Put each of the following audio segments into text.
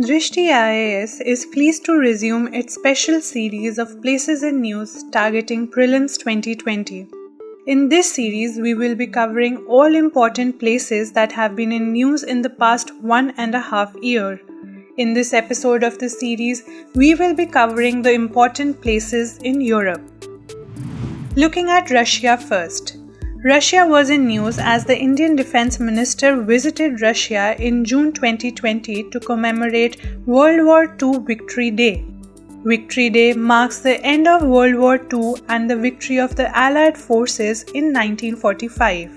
Drishti IAS is pleased to resume its special series of places and news targeting Prelims 2020. In this series, we will be covering all important places that have been in news in the past 1.5 years. In this episode of the series, we will be covering the important places in Europe. Looking at Russia first. Russia was in news as the Indian Defence Minister visited Russia in June 2020 to commemorate World War II Victory Day. Victory Day marks the end of World War II and the victory of the Allied forces in 1945.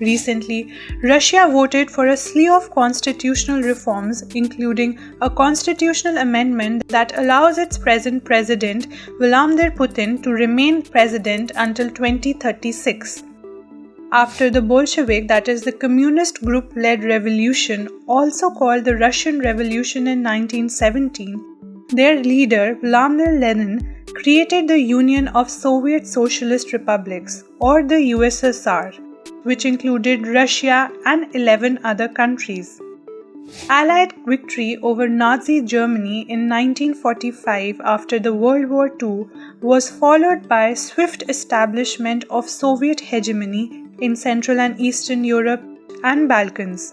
Recently, Russia voted for a slew of constitutional reforms, including a constitutional amendment that allows its present president, Vladimir Putin, to remain president until 2036. After the Bolshevik, that is the communist group-led revolution, also called the Russian Revolution in 1917, their leader, Vladimir Lenin, created the Union of Soviet Socialist Republics, or the USSR, which included Russia and 11 other countries. Allied victory over Nazi Germany in 1945 after the World War II was followed by swift establishment of Soviet hegemony in Central and Eastern Europe and Balkans.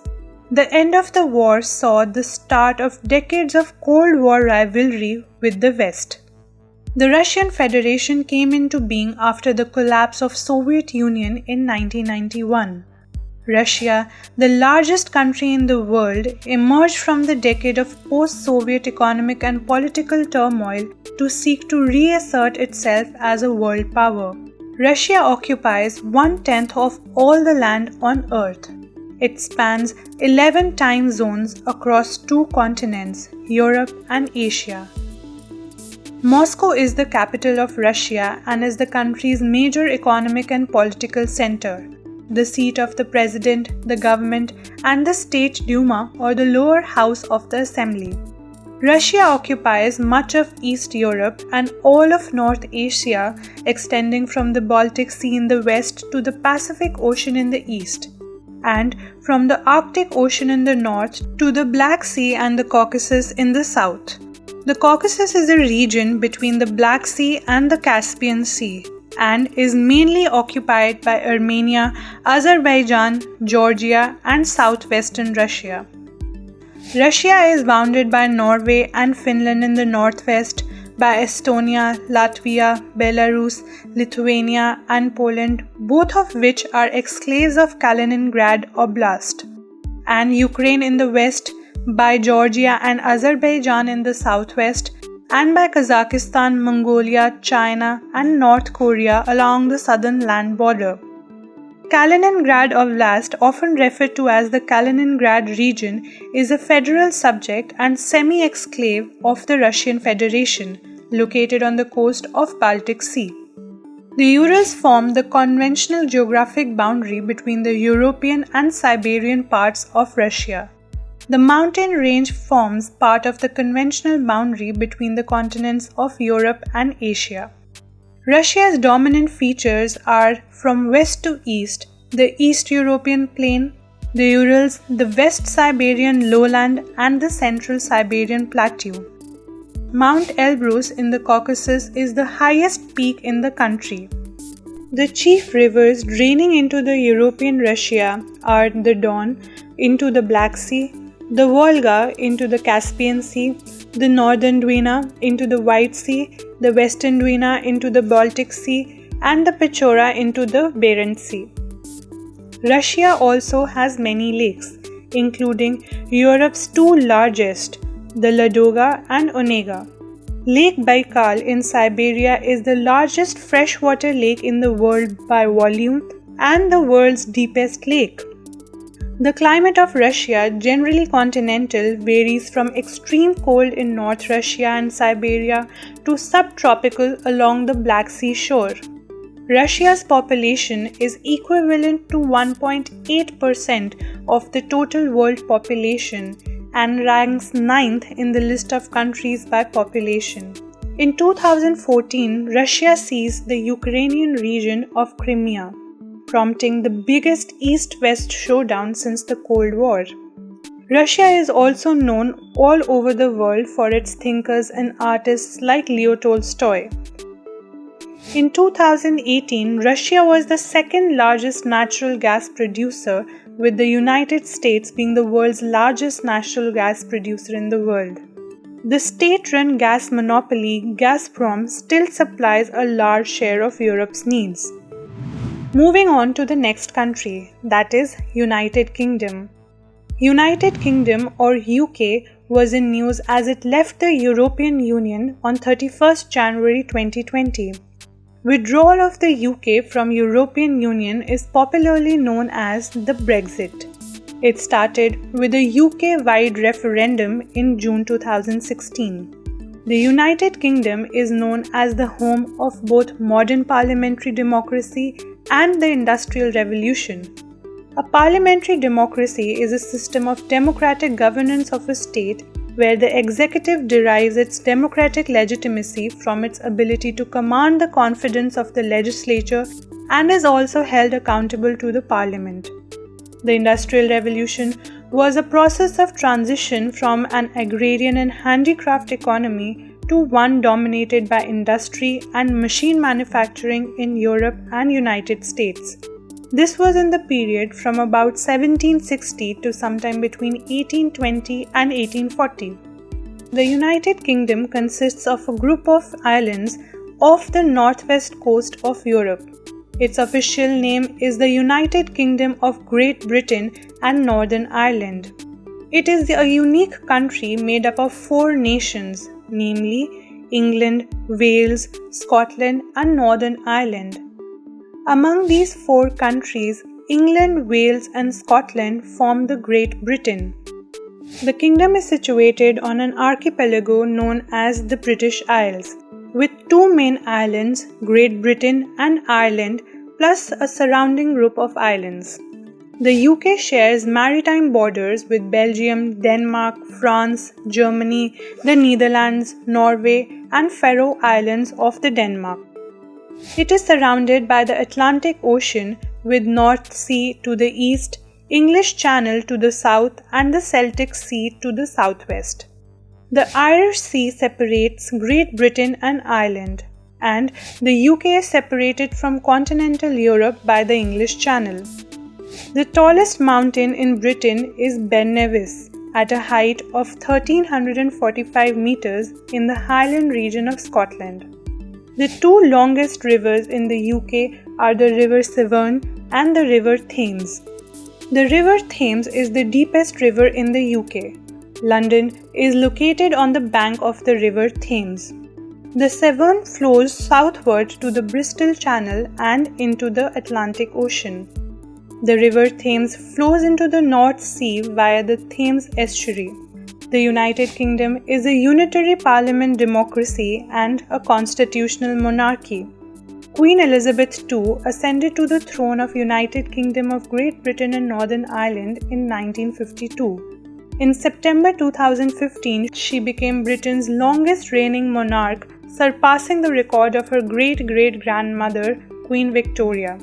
The end of the war saw the start of decades of Cold War rivalry with the West. The Russian Federation came into being after the collapse of Soviet Union in 1991. Russia, the largest country in the world, emerged from the decade of post-Soviet economic and political turmoil to seek to reassert itself as a world power. Russia occupies 1/10 of all the land on Earth. It spans 11 time zones across 2 continents, Europe and Asia. Moscow is the capital of Russia and is the country's major economic and political center, the seat of the president, the government, and the State Duma, or the lower house of the assembly. Russia occupies much of East Europe and all of North Asia, extending from the Baltic Sea in the west to the Pacific Ocean in the east, and from the Arctic Ocean in the north to the Black Sea and the Caucasus in the south. The Caucasus is a region between the Black Sea and the Caspian Sea, and is mainly occupied by Armenia, Azerbaijan, Georgia, and southwestern Russia. Russia is bounded by Norway and Finland in the northwest, by Estonia, Latvia, Belarus, Lithuania, and Poland, both of which are exclaves of Kaliningrad Oblast, and Ukraine in the west, by Georgia and Azerbaijan in the southwest, and by Kazakhstan, Mongolia, China, and North Korea along the southern land border. Kaliningrad Oblast, often referred to as the Kaliningrad region, is a federal subject and semi-exclave of the Russian Federation, located on the coast of Baltic Sea. The Urals form the conventional geographic boundary between the European and Siberian parts of Russia. The mountain range forms part of the conventional boundary between the continents of Europe and Asia. Russia's dominant features are from west to east, the East European Plain, the Urals, the West Siberian lowland, and the Central Siberian Plateau. Mount Elbrus in the Caucasus is the highest peak in the country. The chief rivers draining into the European Russia are the Don into the Black Sea, the Volga into the Caspian Sea, the northern Dwina into the White Sea, the western Dwina into the Baltic Sea, and the Pechora into the Barents Sea. Russia also has many lakes, including Europe's 2 largest, the Ladoga and Onega. Lake Baikal in Siberia is the largest freshwater lake in the world by volume and the world's deepest lake. The climate of Russia, generally continental, varies from extreme cold in North Russia and Siberia to subtropical along the Black Sea shore. Russia's population is equivalent to 1.8% of the total world population and ranks 9th in the list of countries by population. In 2014, Russia seized the Ukrainian region of Crimea, prompting the biggest East-West showdown since the Cold War. Russia is also known all over the world for its thinkers and artists like Leo Tolstoy. In 2018, Russia was the second largest natural gas producer, with the United States being the world's largest natural gas producer in the world. The state-run gas monopoly Gazprom still supplies a large share of Europe's needs. Moving on to the next country, that is United Kingdom. United Kingdom or UK was in news as it left the European Union on 31st January 2020. Withdrawal of the UK from European Union is popularly known as the BREXIT. It started with a UK-wide referendum in June 2016. The United Kingdom is known as the home of both modern parliamentary democracy and the Industrial Revolution. A parliamentary democracy is a system of democratic governance of a state where the executive derives its democratic legitimacy from its ability to command the confidence of the legislature and is also held accountable to the parliament. The Industrial Revolution was a process of transition from an agrarian and handicraft economy to one dominated by industry and machine manufacturing in Europe and United States. This was in the period from about 1760 to sometime between 1820 and 1840. The United Kingdom consists of a group of islands off the northwest coast of Europe. Its official name is the United Kingdom of Great Britain and Northern Ireland. It is a unique country made up of 4 nations, namely England, Wales, Scotland, and Northern Ireland. Among these 4 countries, England, Wales, and Scotland form the Great Britain. The kingdom is situated on an archipelago known as the British Isles, with 2 main islands, Great Britain and Ireland, plus a surrounding group of islands. The UK shares maritime borders with Belgium, Denmark, France, Germany, the Netherlands, Norway, and Faroe Islands off the Denmark. It is surrounded by the Atlantic Ocean with North Sea to the east, English Channel to the south, and the Celtic Sea to the southwest. The Irish Sea separates Great Britain and Ireland, and the UK is separated from continental Europe by the English Channel. The tallest mountain in Britain is Ben Nevis, at a height of 1345 meters in the Highland region of Scotland. The 2 longest rivers in the UK are the River Severn and the River Thames. The River Thames is the deepest river in the UK. London is located on the bank of the River Thames. The Severn flows southward to the Bristol Channel and into the Atlantic Ocean. The River Thames flows into the North Sea via the Thames estuary. The United Kingdom is a unitary parliament democracy and a constitutional monarchy. Queen Elizabeth II ascended to the throne of United Kingdom of Great Britain and Northern Ireland in 1952. In September 2015, she became Britain's longest reigning monarch, surpassing the record of her great-great-grandmother, Queen Victoria.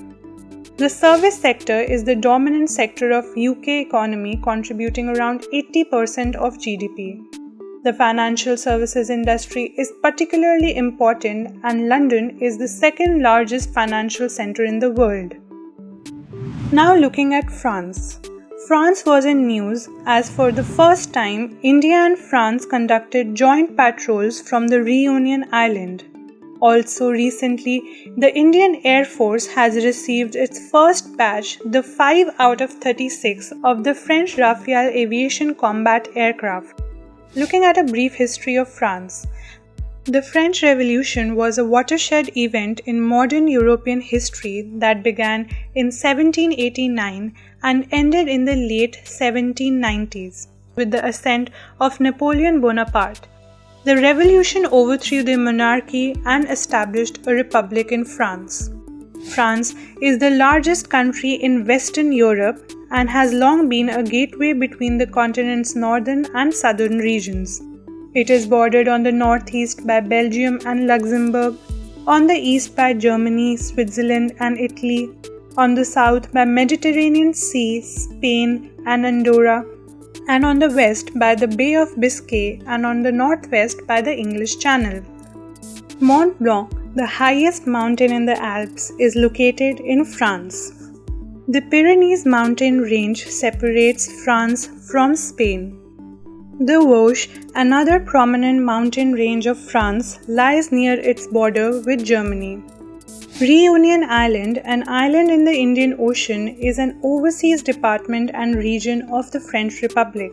The service sector is the dominant sector of UK economy, contributing around 80% of GDP. The financial services industry is particularly important, and London is the second largest financial center in the world. Now looking at France. France was in news as for the first time India and France conducted joint patrols from the Reunion Island. Also recently, the Indian Air Force has received its first batch, the 5 out of 36 of the French Rafale aviation combat aircraft. Looking at a brief history of France. The French Revolution was a watershed event in modern European history that began in 1789 and ended in the late 1790s with the ascent of Napoleon Bonaparte. The revolution overthrew the monarchy and established a republic in France. France is the largest country in Western Europe and has long been a gateway between the continent's northern and southern regions. It is bordered on the northeast by Belgium and Luxembourg, on the east by Germany, Switzerland, and Italy, on the south by Mediterranean Sea, Spain, and Andorra, and on the west by the Bay of Biscay and on the northwest by the English Channel. Mont Blanc, the highest mountain in the Alps, is located in France. The Pyrenees mountain range separates France from Spain. The Vosges, another prominent mountain range of France, lies near its border with Germany. Réunion Island, an island in the Indian Ocean, is an overseas department and region of the French Republic.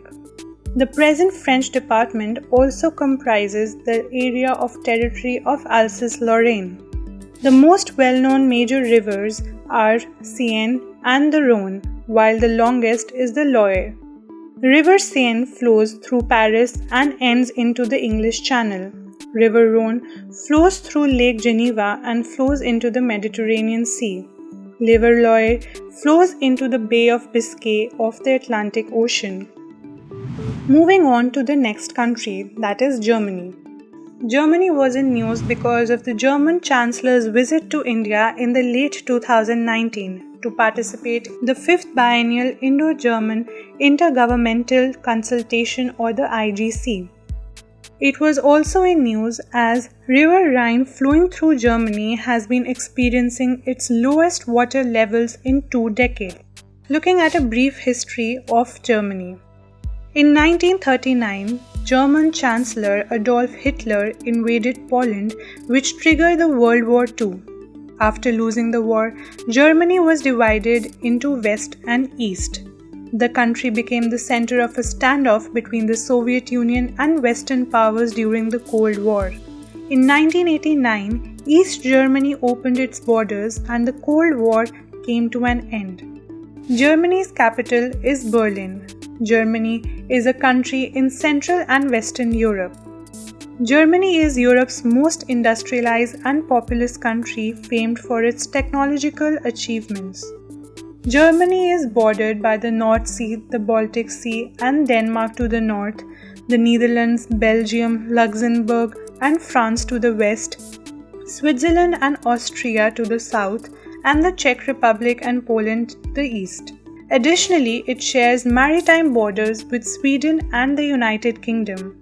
The present French department also comprises the area of territory of Alsace-Lorraine. The most well-known major rivers are Seine and the Rhône, while the longest is the Loire. The River Seine flows through Paris and ends into the English Channel. River Rhône flows through Lake Geneva and flows into the Mediterranean Sea. River Loire flows into the Bay of Biscay of the Atlantic Ocean. Moving on to the next country, that is Germany. Germany was in news because of the German Chancellor's visit to India in the late 2019 to participate in the 5th Biennial Indo-German Intergovernmental Consultation or the IGC. It was also in news as River Rhine flowing through Germany has been experiencing its lowest water levels in 2 decades. Looking at a brief history of Germany. In 1939, German Chancellor Adolf Hitler invaded Poland, which triggered the World War II. After losing the war, Germany was divided into West and East. The country became the center of a standoff between the Soviet Union and Western powers during the Cold War. In 1989, East Germany opened its borders and the Cold War came to an end. Germany's capital is Berlin. Germany is a country in Central and Western Europe. Germany is Europe's most industrialized and populous country, famed for its technological achievements. Germany is bordered by the North Sea, the Baltic Sea, and Denmark to the north, the Netherlands, Belgium, Luxembourg, and France to the west, Switzerland and Austria to the south, and the Czech Republic and Poland to the east. Additionally, it shares maritime borders with Sweden and the United Kingdom.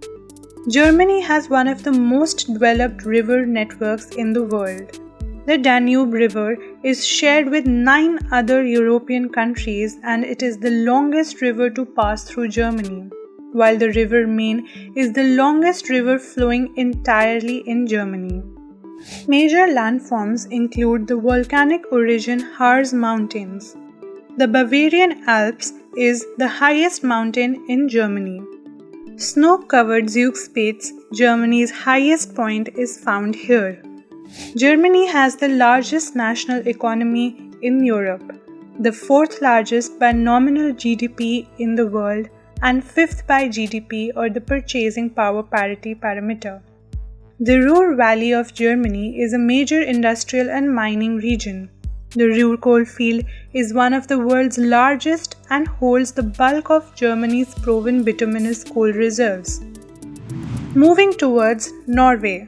Germany has one of the most developed river networks in the world. The Danube River is shared with 9 other European countries and it is the longest river to pass through Germany, while the River Main is the longest river flowing entirely in Germany. Major landforms include the volcanic origin Harz Mountains. The Bavarian Alps is the highest mountain in Germany. Snow-covered Zugspitze, Germany's highest point, is found here. Germany has the largest national economy in Europe, the 4th largest by nominal GDP in the world, and 5th by GDP or the purchasing power parity parameter. The Ruhr Valley of Germany is a major industrial and mining region. The Ruhr coalfield is one of the world's largest and holds the bulk of Germany's proven bituminous coal reserves. Moving towards Norway.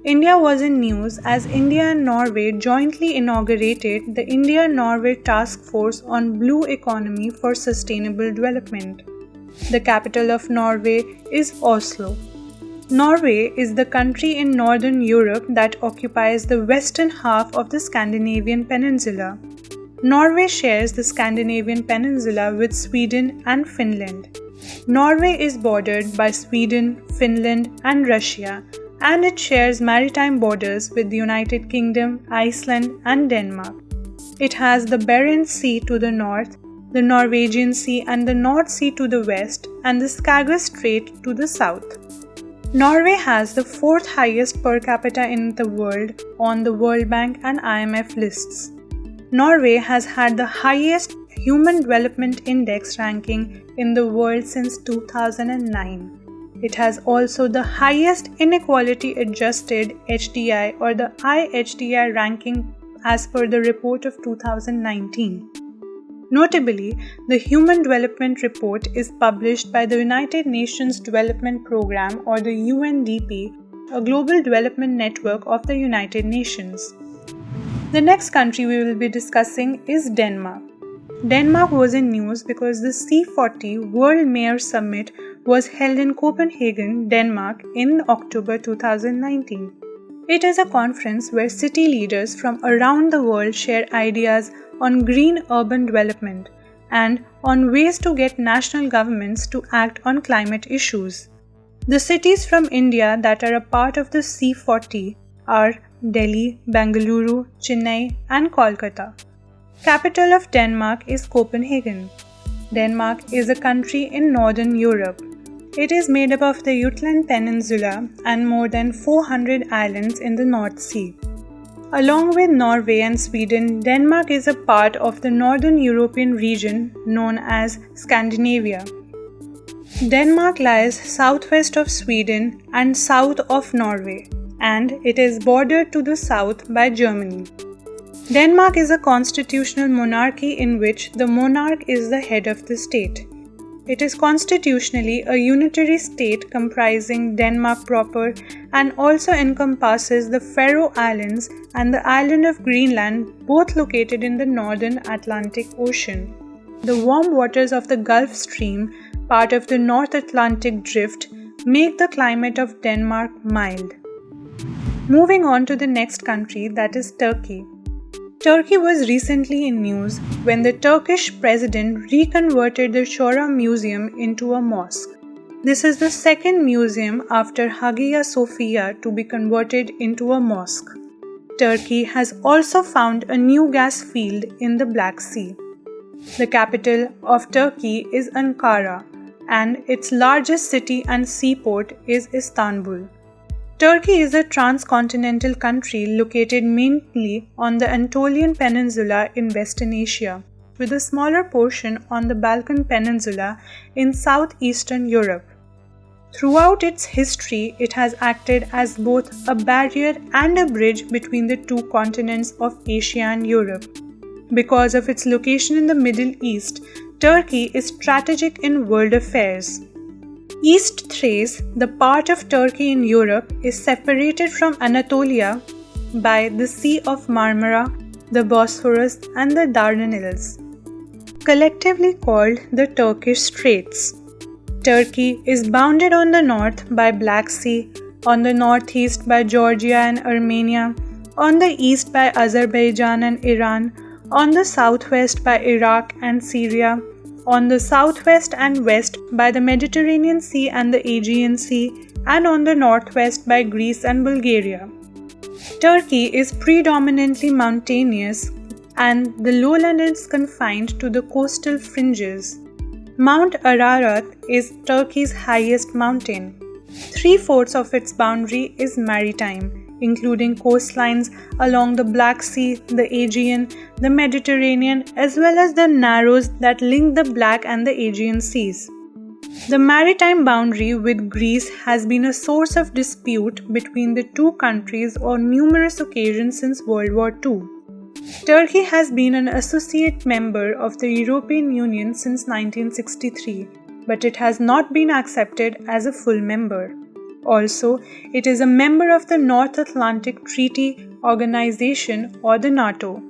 India was in news as India and Norway jointly inaugurated the India-Norway Task Force on Blue Economy for Sustainable Development. The capital of Norway is Oslo. Norway is the country in northern Europe that occupies the western half of the Scandinavian peninsula. Norway shares the Scandinavian peninsula with Sweden and Finland. Norway is bordered by Sweden, Finland, and Russia, and it shares maritime borders with the United Kingdom, Iceland, and Denmark. It has the Barents Sea to the north, the Norwegian Sea and the North Sea to the west, and the Skagerrak Strait to the south. Norway has the 4th highest per capita in the world on the World Bank and IMF lists. Norway has had the highest Human Development Index ranking in the world since 2009. It has also the highest Inequality Adjusted HDI or the IHDI ranking as per the report of 2019. Notably, the Human Development Report is published by the United Nations Development Programme or the UNDP, a global development network of the United Nations. The next country we will be discussing is Denmark. Denmark was in news because the C40 World Mayor Summit was held in Copenhagen, Denmark in October 2019. It is a conference where city leaders from around the world share ideas on green urban development and on ways to get national governments to act on climate issues. The cities from India that are a part of the C40 are Delhi, Bengaluru, Chennai, and Kolkata. Capital of Denmark is Copenhagen. Denmark is a country in northern Europe. It is made up of the Jutland Peninsula and more than 400 islands in the North Sea. Along with Norway and Sweden, Denmark is a part of the Northern European region known as Scandinavia. Denmark lies southwest of Sweden and south of Norway, and it is bordered to the south by Germany. Denmark is a constitutional monarchy in which the monarch is the head of the state. It is constitutionally a unitary state comprising Denmark proper and also encompasses the Faroe Islands and the island of Greenland, both located in the northern Atlantic Ocean. The warm waters of the Gulf Stream, part of the North Atlantic Drift, make the climate of Denmark mild. Moving on to the next country, that is Turkey. Turkey was recently in news when the Turkish president reconverted the Shora Museum into a mosque. This is the second museum after Hagia Sophia to be converted into a mosque. Turkey has also found a new gas field in the Black Sea. The capital of Turkey is Ankara, and its largest city and seaport is Istanbul. Turkey is a transcontinental country located mainly on the Anatolian Peninsula in Western Asia, with a smaller portion on the Balkan Peninsula in southeastern Europe. Throughout its history, it has acted as both a barrier and a bridge between the two continents of Asia and Europe. Because of its location in the Middle East, Turkey is strategic in world affairs. East Thrace, the part of Turkey in Europe, is separated from Anatolia by the Sea of Marmara, the Bosphorus, and the Dardanelles, collectively called the Turkish Straits. Turkey is bounded on the north by Black Sea, on the northeast by Georgia and Armenia, on the east by Azerbaijan and Iran, on the southwest by Iraq and Syria, on the southwest and west by the Mediterranean Sea and the Aegean Sea, and on the northwest by Greece and Bulgaria. Turkey is predominantly mountainous, and the lowland is confined to the coastal fringes. Mount Ararat is Turkey's highest mountain. 3/4 of its boundary is maritime, including coastlines along the Black Sea, the Aegean, the Mediterranean, as well as the narrows that link the Black and the Aegean Seas. The maritime boundary with Greece has been a source of dispute between the two countries on numerous occasions since World War II. Turkey has been an associate member of the European Union since 1963, but it has not been accepted as a full member. Also, it is a member of the North Atlantic Treaty Organization or the NATO.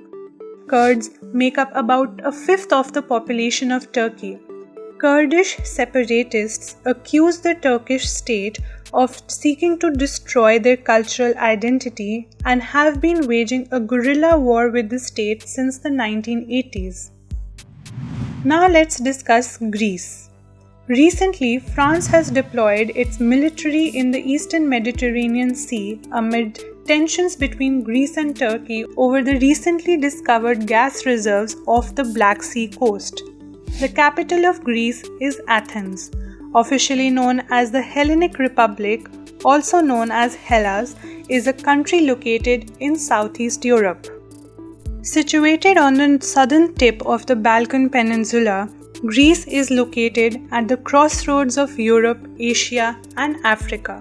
Kurds make up about 1/5 of the population of Turkey. Kurdish separatists accuse the Turkish state of seeking to destroy their cultural identity and have been waging a guerrilla war with the state since the 1980s. Now let's discuss Greece. Recently, France has deployed its military in the eastern Mediterranean Sea amid tensions between Greece and Turkey over the recently discovered gas reserves off the Black Sea coast. The capital of Greece is Athens, officially known as the Hellenic Republic, also known as Hellas, is a country located in Southeast Europe. Situated on the southern tip of the Balkan Peninsula, Greece is located at the crossroads of Europe, Asia, and Africa.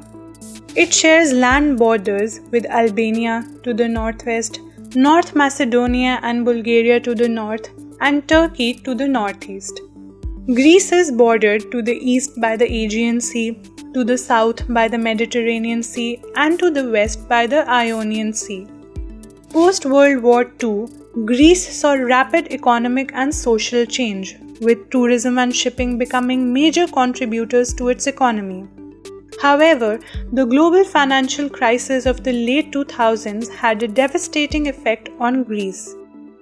It shares land borders with Albania to the northwest, North Macedonia and Bulgaria to the north, and Turkey to the northeast. Greece is bordered to the east by the Aegean Sea, to the south by the Mediterranean Sea, and to the west by the Ionian Sea. Post-World War II, Greece saw rapid economic and social change, with tourism and shipping becoming major contributors to its economy. However, the global financial crisis of the late 2000s had a devastating effect on Greece.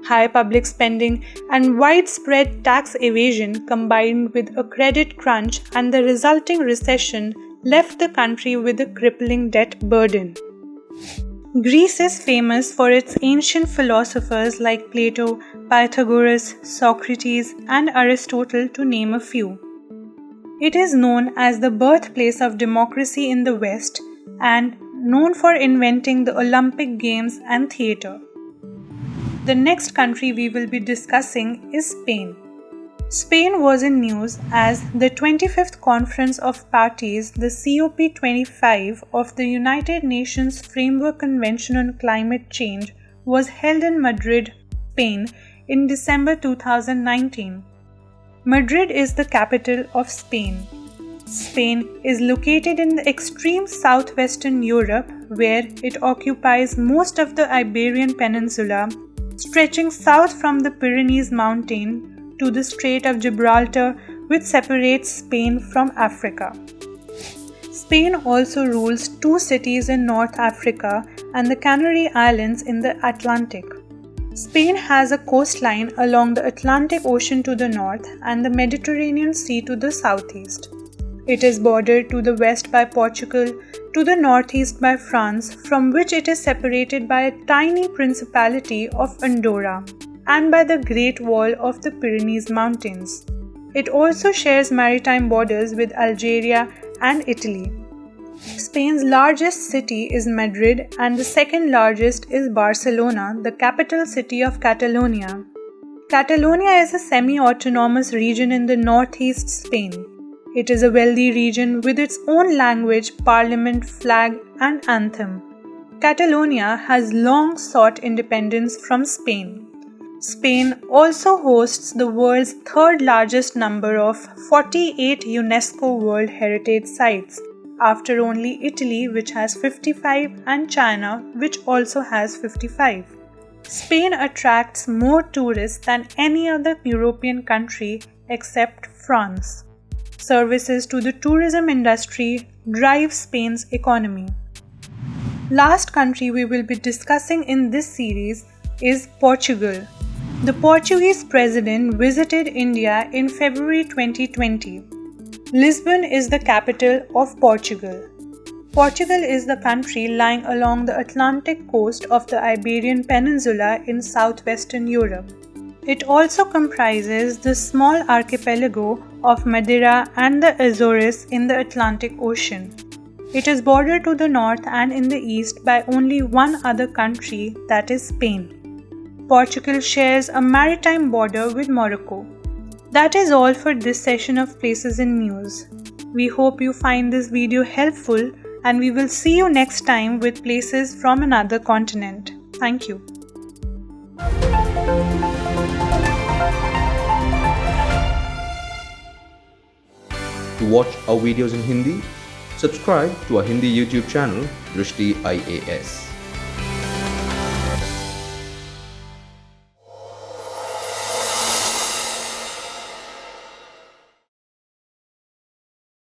High public spending and widespread tax evasion combined with a credit crunch and the resulting recession left the country with a crippling debt burden. Greece is famous for its ancient philosophers like Plato, Pythagoras, Socrates, and Aristotle, to name a few. It is known as the birthplace of democracy in the West and known for inventing the Olympic Games and theatre. The next country we will be discussing is Spain. Spain was in news as the 25th Conference of Parties, the COP25 of the United Nations Framework Convention on Climate Change, was held in Madrid, Spain in December 2019. Madrid is the capital of Spain. Spain is located in the extreme southwestern Europe, where it occupies most of the Iberian Peninsula, stretching south from the Pyrenees mountain to the Strait of Gibraltar, which separates Spain from Africa. Spain also rules 2 cities in North Africa and the Canary Islands in the Atlantic. Spain has a coastline along the Atlantic Ocean to the north and the Mediterranean Sea to the southeast. It is bordered to the west by Portugal, to the northeast by France, from which it is separated by a tiny principality of Andorra, and by the Great Wall of the Pyrenees Mountains. It also shares maritime borders with Algeria and Italy. Spain's largest city is Madrid and the second largest is Barcelona, the capital city of Catalonia. Catalonia is a semi-autonomous region in the northeast Spain. It is a wealthy region with its own language, parliament, flag, and anthem. Catalonia has long sought independence from Spain. Spain also hosts the world's third largest number of 48 UNESCO World Heritage Sites, after only Italy, which has 55, and China, which also has 55. Spain attracts more tourists than any other European country except France. Services to the tourism industry drive Spain's economy. Last country we will be discussing in this series is Portugal. The Portuguese president visited India in February 2020. Lisbon is the capital of Portugal. Portugal is the country lying along the Atlantic coast of the Iberian Peninsula in southwestern Europe. It also comprises the small archipelago of Madeira and the Azores in the Atlantic Ocean. It is bordered to the north and in the east by only one other country, that is Spain. Portugal shares a maritime border with Morocco. That is all for this session of Places in News. We hope you find this video helpful and we will see you next time with places from another continent. Thank you. To watch our videos in Hindi, subscribe to our Hindi YouTube channel Drishti IAS.